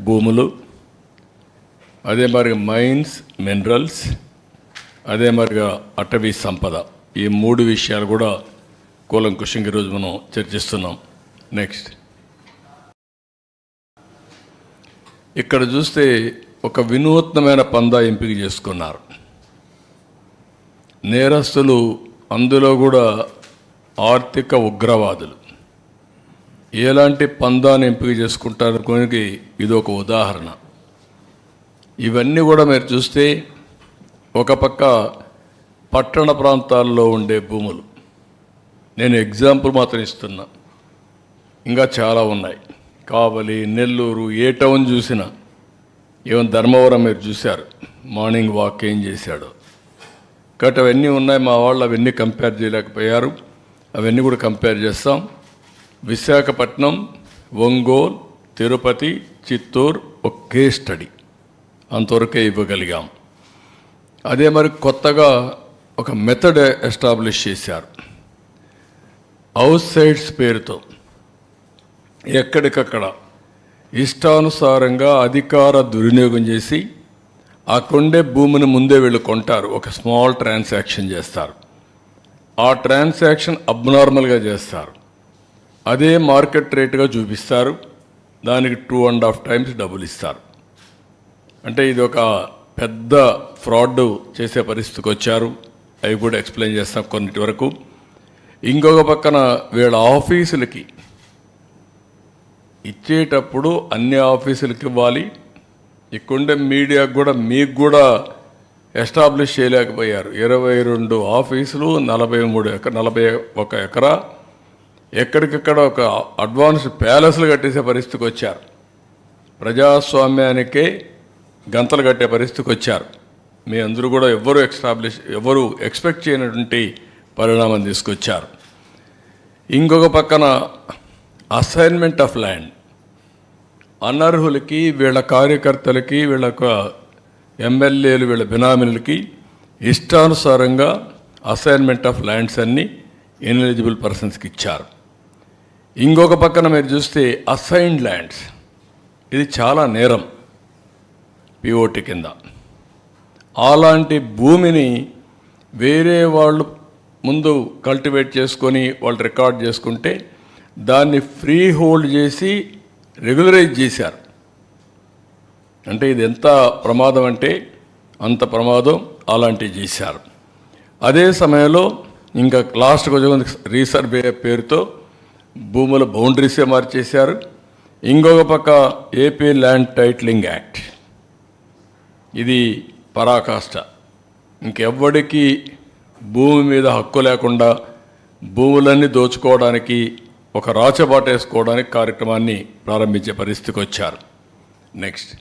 భూములు, అదే మరిగా మైన్స్, మినరల్స్, అదే మరిగా అటవీ సంపద, ఈ 3 విషయాలు కూడా కూలంకుషంగా ఈరోజు మనం చర్చిస్తున్నాం. నెక్స్ట్, ఇక్కడ చూస్తే ఒక వినూత్నమైన పందా ఎంపిక చేసుకున్నారు నేరస్తులు, అందులో కూడా ఆర్థిక ఉగ్రవాదులు. ఎలాంటి పందాన్ని ఎంపిక చేసుకుంటారు కొనికి ఇది ఒక ఉదాహరణ. ఇవన్నీ కూడా మీరు చూస్తే ఒక పక్క పట్టణ ప్రాంతాల్లో ఉండే భూములు, నేను ఎగ్జాంపుల్ మాత్రం ఇస్తున్నా, ఇంకా చాలా ఉన్నాయి. కావలి, నెల్లూరు, ఏ టౌన్ చూసినా, ఈవెన్ ధర్మవరం మీరు చూశారు, మార్నింగ్ వాక్ ఏం చేశాడు. కాబట్టి అవన్నీ ఉన్నాయి. మా వాళ్ళు అవన్నీ కంపేర్ చేయలేకపోయారు, అవన్నీ కూడా కంపేర్ చేస్తాం. విశాఖపట్నం, ఒంగోలు, తిరుపతి, చిత్తూరు ఒక కేస్ స్టడీ, అంతవరకే ఇవ్వగలిగాం. అదే మరి కొత్తగా ఒక మెథడ్ ఎస్టాబ్లిష్ చేశారు హౌస్ సైట్స్ పేరుతో. ఎక్కడికక్కడ ఇష్టానుసారంగా అధికార దుర్వినియోగం చేసి ఆ కొండే భూమిని ముందే వీళ్ళు కొంటారు, ఒక స్మాల్ ట్రాన్సాక్షన్ చేస్తారు. ఆ ట్రాన్సాక్షన్ అబ్నార్మల్గా చేస్తారు, అదే మార్కెట్ రేటుగా చూపిస్తారు, దానికి 2.5 times డబ్బులు ఇస్తారు. అంటే ఇది ఒక పెద్ద ఫ్రాడ్ చేసే పరిస్థితికి వచ్చారు. అవి కూడా ఎక్స్ప్లెయిన్ చేస్తాం కొన్నిటి వరకు. ఇంకొక పక్కన వీళ్ళ ఆఫీసులకి ఇచ్చేటప్పుడు అన్ని ఆఫీసులకి ఇవ్వాలి. ఇక్కడుండే మీడియాకు కూడా మీకు కూడా ఎస్టాబ్లిష్ చేయలేకపోయారు. 22 ఆఫీసులు, 41 ఎకరా, ఎక్కడికక్కడ ఒక అడ్వాన్స్డ్ ప్యాలెస్లు కట్టేసే పరిస్థితికి వచ్చారు. ప్రజాస్వామ్యానికే గంతలు కట్టే పరిస్థితికి వచ్చారు. మీ అందరూ కూడా ఎవరు ఎక్స్పెక్ట్ చేయనటువంటి పరిణామం తీసుకొచ్చారు. ఇంకొక పక్కన అసైన్మెంట్ ఆఫ్ ల్యాండ్, అనర్హులకి, వీళ్ళ కార్యకర్తలకి, వీళ్ళ ఎమ్మెల్యేలు, వీళ్ళ బినామీలకి ఇష్టానుసారంగా అసైన్మెంట్ ఆఫ్ ల్యాండ్స్ అన్నీ ఇన్ఎలిజిబుల్ పర్సన్స్కి ఇచ్చారు. ఇంకొక పక్కన మీరు చూస్తే అసైన్డ్ ల్యాండ్స్, ఇది చాలా నేరం పిఓటి కింద. అలాంటి భూమిని వేరే వాళ్ళు ముందు కల్టివేట్ చేసుకొని వాళ్ళు రికార్డ్ చేసుకుంటే దాన్ని ఫ్రీ హోల్డ్ చేసి రెగ్యులరైజ్ చేశారు. అంటే ఇది ఎంత ప్రమాదం అంటే అంత ప్రమాదం, అలాంటివి చేశారు. అదే సమయంలో ఇంకా లాస్ట్కి వచ్చే రీసర్వే పేరుతో భూముల బౌండరీసే మార్చేశారు. ఇంకొక పక్క ఏపీ ల్యాండ్ టైటిలింగ్ యాక్ట్, ఇది పరాకాష్ట. ఇంకెవ్వడికి భూమి మీద హక్కు లేకుండా భూములన్నీ దోచుకోవడానికి, ఒక రాచబాట వేసుకోవడానికి కార్యక్రమాన్ని ప్రారంభించే పరిస్థితికి వచ్చారు. నెక్స్ట్,